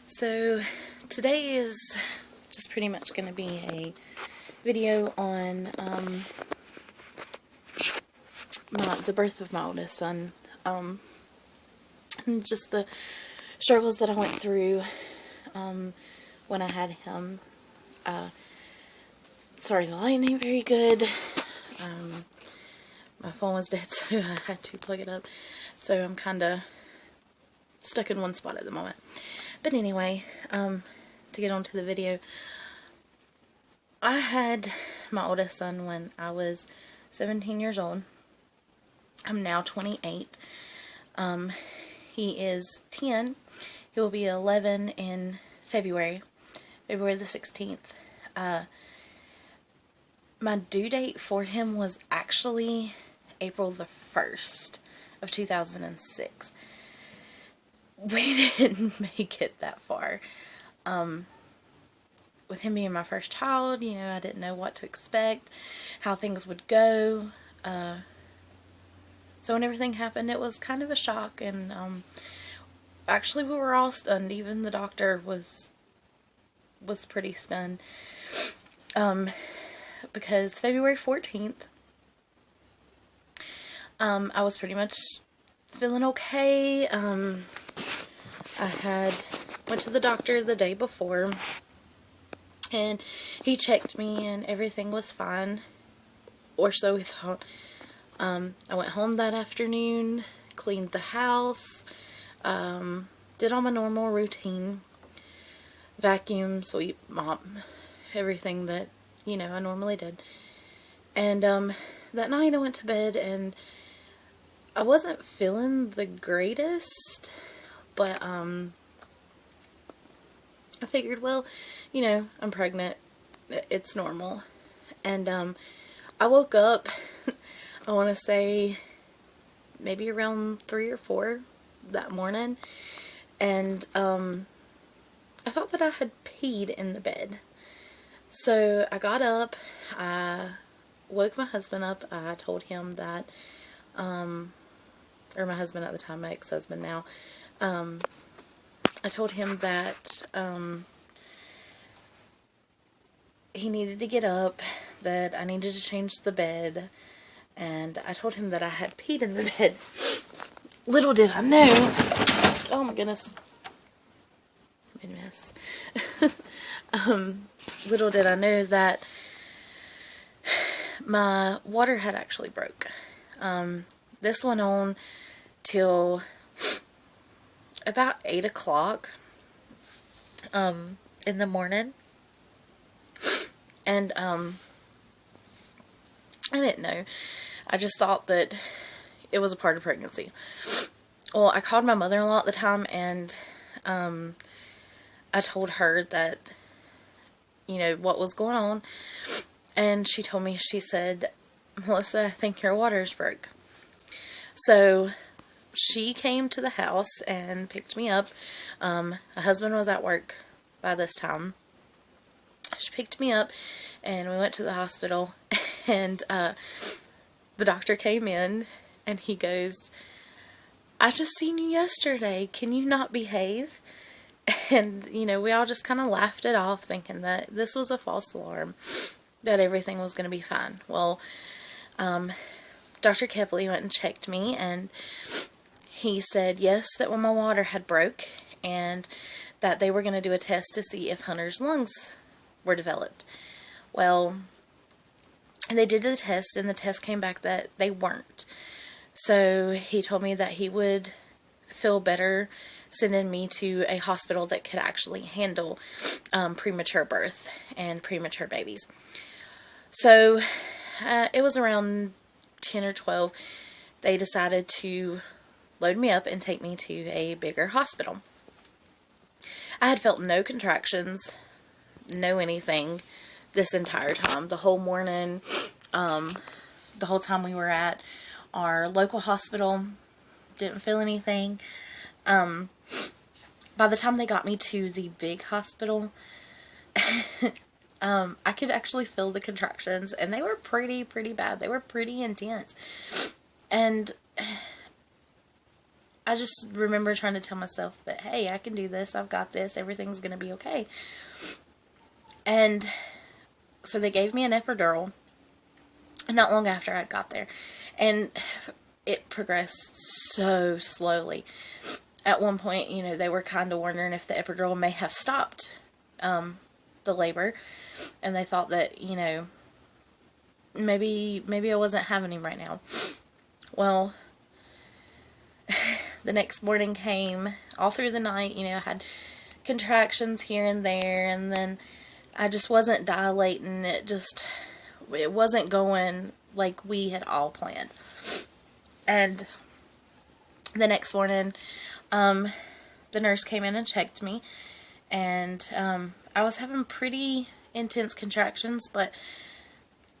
So today is just pretty much going to be a video on the birth of my oldest son, and just the struggles that I went through when I had him. Sorry, the light ain't very good. My phone was dead, so I had to plug it up. So I'm kind of stuck in one spot at the moment. But anyway, to get on to the video, I had my oldest son when I was 17 years old. I'm now 28. He is 10. He will be 11 in February the 16th. My due date for him was actually April the 1st of 2006. We didn't make it that far. With him being my first child, I didn't know what to expect, how things would go. So when everything happened, it was kind of a shock, and actually we were all stunned. Even the doctor was pretty stunned. Because February 14th, I was pretty much feeling okay. I went to the doctor the day before, and he checked me, and everything was fine, or so we thought. I went home that afternoon, cleaned the house, did all my normal routine, vacuum, sweep, mop, everything that, I normally did. And that night I went to bed, and I wasn't feeling the greatest, but I figured, well, I'm pregnant, it's normal. And I woke up, I want to say maybe around 3 or 4 that morning, and I thought that I had peed in the bed. So I got up, I woke my husband up. I told him that, or my husband at the time, my ex-husband now, I told him that he needed to get up, that I needed to change the bed, and I told him that I had peed in the bed. Little did I know, oh my goodness, I made a mess. Little did I know that my water had actually broke. This went on till about 8 o'clock in the morning, and I didn't know. I just thought that it was a part of pregnancy. Well, I called my mother-in-law at the time, and I told her that, what was going on, and she told me, she said, "Melissa, I think your water's broke." So she came to the house and picked me up. My husband was at work by this time. She picked me up, and we went to the hospital, and the doctor came in, and he goes, "I just seen you yesterday. Can you not behave?" And, we all just kind of laughed it off, thinking that this was a false alarm, that everything was going to be fine. Well, Dr. Kepley went and checked me, and he said, yes, that when my water had broke, and that they were going to do a test to see if Hunter's lungs were developed. Well, they did the test, and the test came back that they weren't. So he told me that he would feel better sending me to a hospital that could actually handle premature birth and premature babies. So it was around 10 or 12. They decided to load me up and take me to a bigger hospital. I had felt no contractions, no anything this entire time. The whole morning, the whole time we were at our local hospital, didn't feel anything. By the time they got me to the big hospital, I could actually feel the contractions, and they were pretty bad. They were pretty intense. And I just remember trying to tell myself that, hey, I can do this. I've got this. Everything's going to be okay. And so they gave me an epidural not long after I got there. And it progressed so slowly. At one point, you know, they were kind of wondering if the epidural may have stopped the labor. And they thought that, you know, maybe I wasn't having him right now. Well, the next morning came, all through the night, you know, I had contractions here and there, and then I just wasn't dilating. It wasn't going like we had all planned. And the next morning, the nurse came in and checked me, and I was having pretty intense contractions, but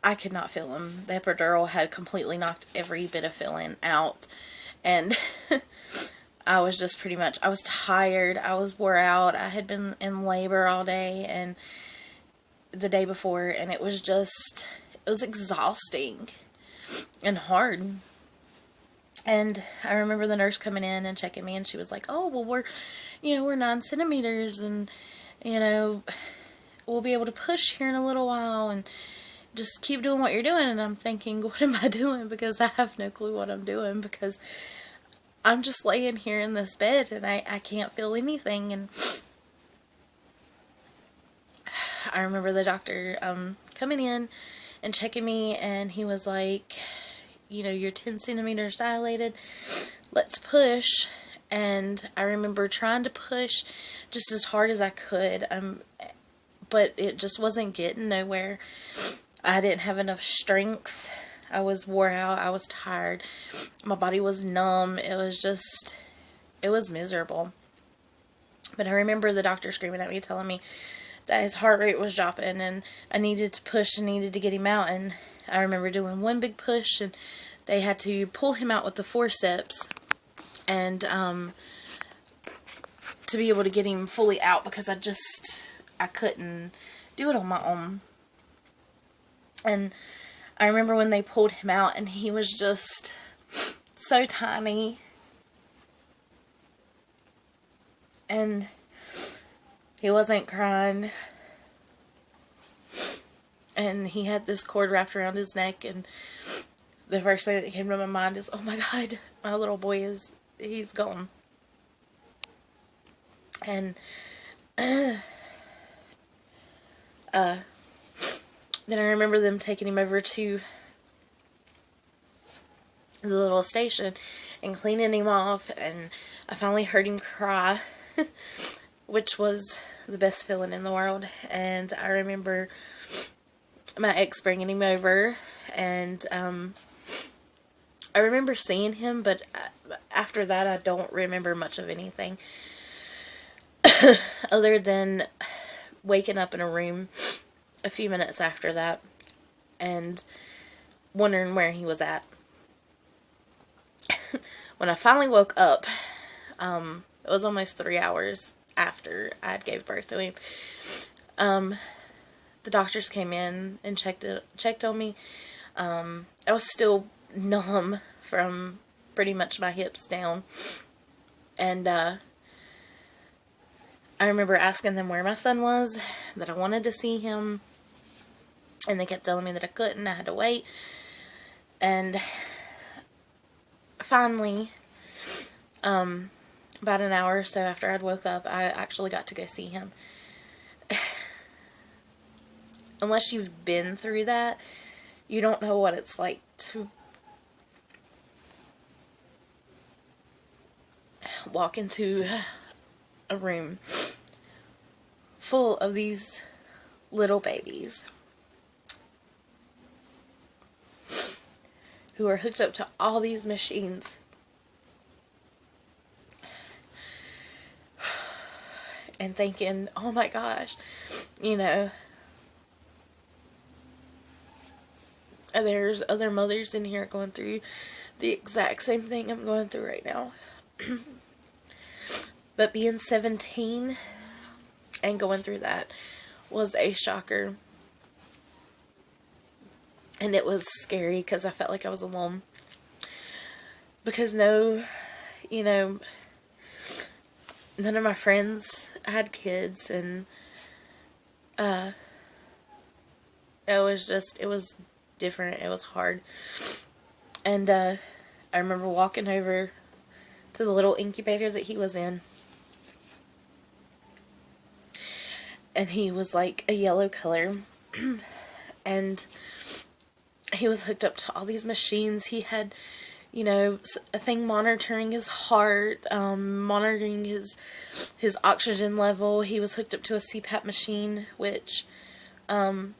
I could not feel them. The epidural had completely knocked every bit of feeling out, and I was just I was tired, I was wore out, I had been in labor all day and the day before, and it was exhausting and hard. And I remember the nurse coming in and checking me, and she was like, oh, well, we're 9 centimeters, and, you know, we'll be able to push here in a little while, and just keep doing what you're doing. And I'm thinking, what am I doing? Because I have no clue what I'm doing, because I'm just laying here in this bed, and I can't feel anything. And I remember the doctor coming in and checking me, and he was like, you know, you're 10 centimeters dilated, let's push. And I remember trying to push just as hard as I could, but it just wasn't getting nowhere. I didn't have enough strength. I was wore out. I was tired. My body was numb. It was miserable. But I remember the doctor screaming at me, telling me that his heart rate was dropping, and I needed to push and needed to get him out. And I remember doing one big push, and they had to pull him out with the forceps, and to be able to get him fully out, because I couldn't do it on my own. And I remember when they pulled him out, and he was just so tiny. And he wasn't crying. And he had this cord wrapped around his neck, and the first thing that came to my mind is, oh my God, my little boy he's gone. And then I remember them taking him over to the little station and cleaning him off, and I finally heard him cry, which was the best feeling in the world. And I remember my ex bringing him over, and I remember seeing him, but after that I don't remember much of anything other than waking up in a room a few minutes after that and wondering where he was at. When I finally woke up, it was almost 3 hours after I had gave birth to him. The doctors came in and checked on me. I was still numb from pretty much my hips down, and I remember asking them where my son was, that I wanted to see him, and they kept telling me that I couldn't, I had to wait. And finally, about an hour or so after I'd woke up, I actually got to go see him. Unless you've been through that, you don't know what it's like to walk into a room full of these little babies who are hooked up to all these machines, and thinking, oh my gosh, you know, there's other mothers in here going through the exact same thing I'm going through right now. But being 17 and going through that was a shocker. And it was scary because I felt like I was alone. Because no you know, none of my friends had kids, and it was different. It was hard. And I remember walking over to the little incubator that he was in, and he was like a yellow color, and he was hooked up to all these machines. He had, you know, a thing monitoring his heart, monitoring his oxygen level. He was hooked up to a CPAP machine, which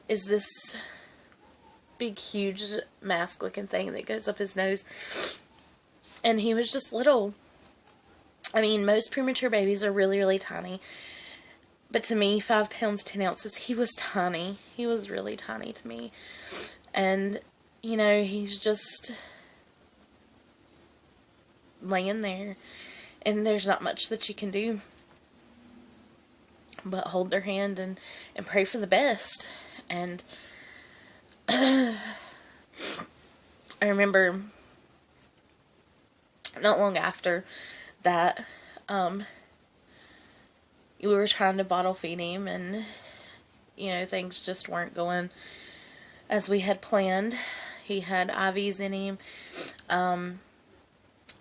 is this big, huge mask-looking thing that goes up his nose. And he was just little. I mean, most premature babies are really, really tiny. But to me, 5 pounds, 10 ounces, he was tiny. He was really tiny to me. And, you know, he's just laying there. And there's not much that you can do but hold their hand and pray for the best. And I remember not long after that, we were trying to bottle feed him, and, you know, things just weren't going as we had planned. He had IVs in him.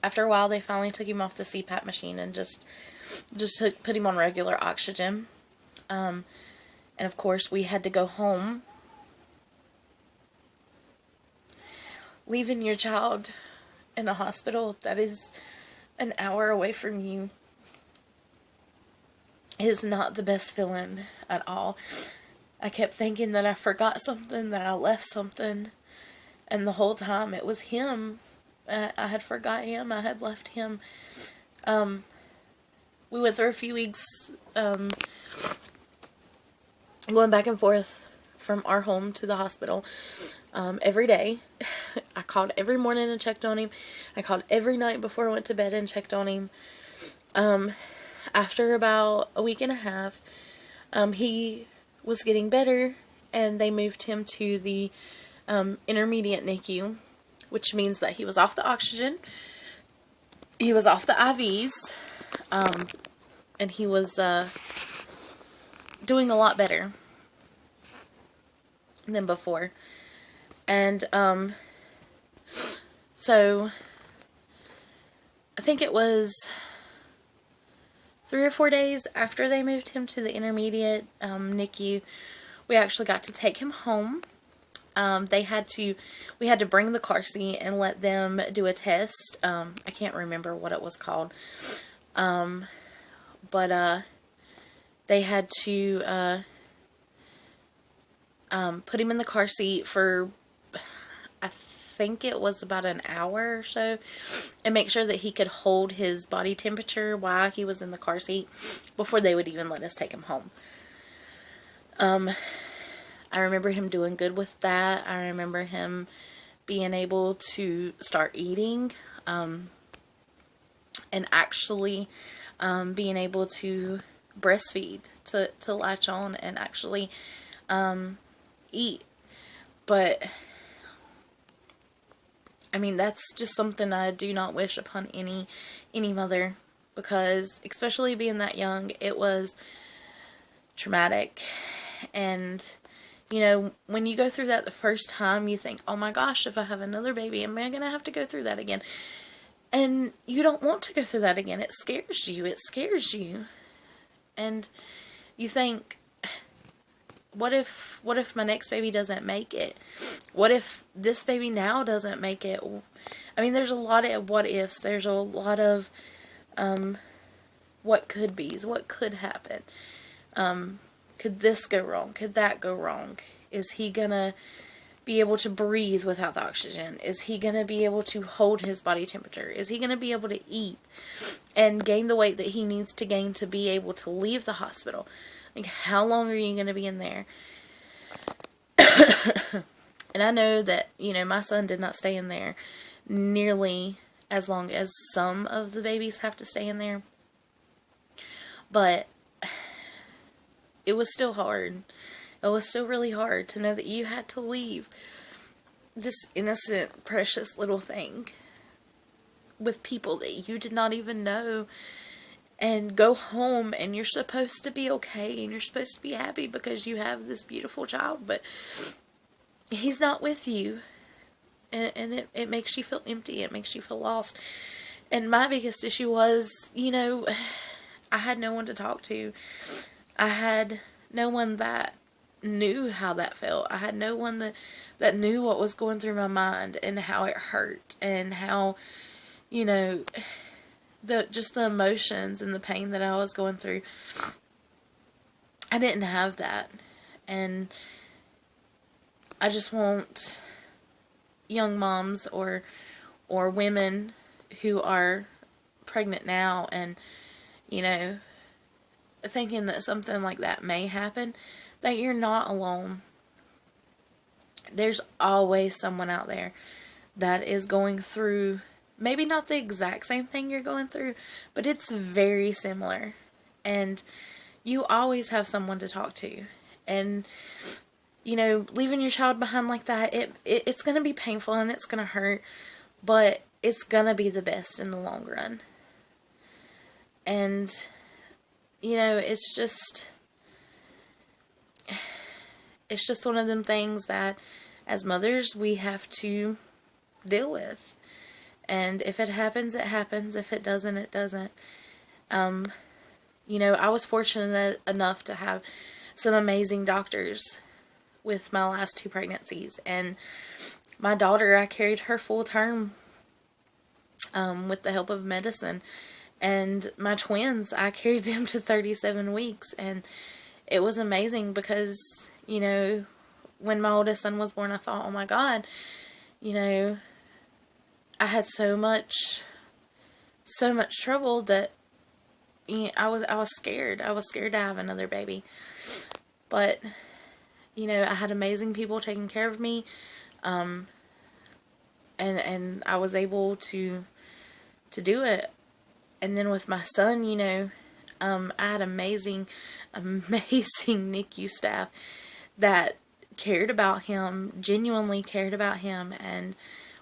After a while, they finally took him off the CPAP machine and just put him on regular oxygen. And of course, we had to go home. Leaving your child in a hospital that is an hour away from you is not the best feeling at all. I kept thinking that I forgot something, that I left something, and the whole time it was him. I had forgot him. I had left him. We went through a few weeks going back and forth from our home to the hospital every day. I called every morning and checked on him. I called every night before I went to bed and checked on him. After about a week and a half, he was getting better, and they moved him to the intermediate NICU, which means that he was off the oxygen, he was off the IVs, and he was doing a lot better than before. And so I think it was 3 or 4 days after they moved him to the intermediate NICU, we actually got to take him home. We had to bring the car seat and let them do a test. I can't remember what it was called. But they had to put him in the car seat for, I think it was about an hour or so, and make sure that he could hold his body temperature while he was in the car seat before they would even let us take him home. I remember him doing good with that. I remember him being able to start eating, and actually being able to breastfeed, to latch on and actually eat. But I mean, that's just something I do not wish upon any mother, because especially being that young, it was traumatic. And you know, when you go through that the first time, you think, oh my gosh, if I have another baby, am I going to have to go through that again? And you don't want to go through that again. It scares you. It scares you. And you think, what if my next baby doesn't make it? What if this baby now doesn't make it? I mean, there's a lot of what ifs. There's a lot of what could be's. What could happen? Could this go wrong? Could that go wrong? Is he gonna be able to breathe without the oxygen? Is he gonna be able to hold his body temperature? Is he gonna be able to eat and gain the weight that he needs to gain to be able to leave the hospital? Like, how long are you gonna be in there? And I know that, you know, my son did not stay in there nearly as long as some of the babies have to stay in there. But it was still hard. It was still really hard to know that you had to leave this innocent, precious little thing with people that you did not even know, and go home and you're supposed to be okay and you're supposed to be happy because you have this beautiful child, but he's not with you, and it makes you feel empty, it makes you feel lost. And my biggest issue was, I had no one to talk to. I had no one that knew how that felt. I had no one that knew what was going through my mind and how it hurt and how, just the emotions and the pain that I was going through. I didn't have that. And I just want young moms or women who are pregnant now and, thinking that something like that may happen, that you're not alone. There's always someone out there that is going through, maybe not the exact same thing you're going through, but it's very similar. And you always have someone to talk to. And, leaving your child behind like that, it's going to be painful and it's going to hurt, but it's going to be the best in the long run. And, it's just one of them things that as mothers we have to deal with. And if it happens, it happens. If it doesn't, it doesn't. I was fortunate enough to have some amazing doctors with my last 2 pregnancies. And my daughter, I carried her full term with the help of medicine. And my twins, I carried them to 37 weeks. And it was amazing because, when my oldest son was born, I thought, oh my God, I had so much trouble that I was scared. I was scared to have another baby. But, I had amazing people taking care of me. And I was able to do it. And then with my son, I had amazing NICU staff that cared about him, genuinely cared about him, and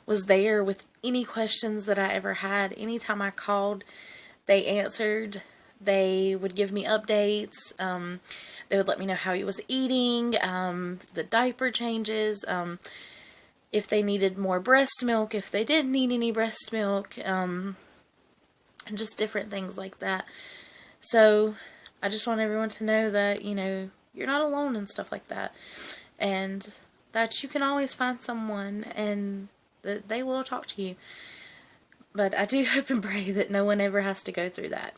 was there with any questions that I ever had. Anytime I called, they answered. They would give me updates. They would let me know how he was eating, the diaper changes, if they needed more breast milk, if they didn't need any breast milk, and just different things like that. So I just want everyone to know that, you're not alone and stuff like that. And that you can always find someone and that they will talk to you. But I do hope and pray that no one ever has to go through that.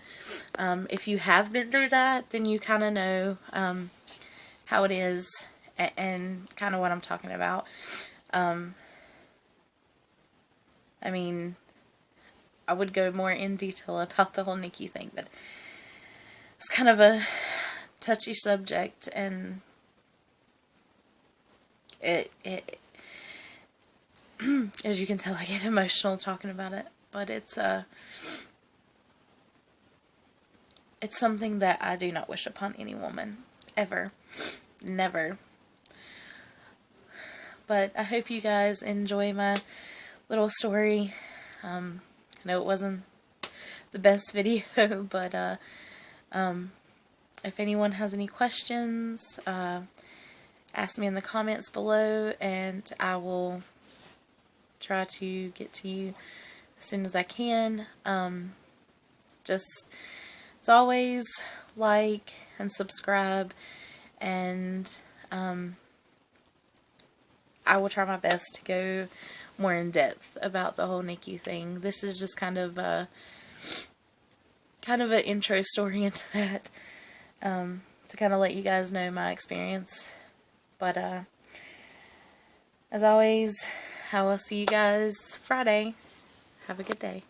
If you have been through that, then you kind of know how it is and kind of what I'm talking about. I would go more in detail about the whole NICU thing, but it's kind of a touchy subject, and it as you can tell, I get emotional talking about it, but it's something that I do not wish upon any woman, ever, never. But I hope you guys enjoy my little story. I know it wasn't the best video, but if anyone has any questions, ask me in the comments below, and I will try to get to you as soon as I can. Just, as always, like and subscribe, and I will try my best to go more in depth about the whole NICU thing. This is just kind of an intro story into that, to kind of let you guys know my experience. But as always, I will see you guys Friday. Have a good day.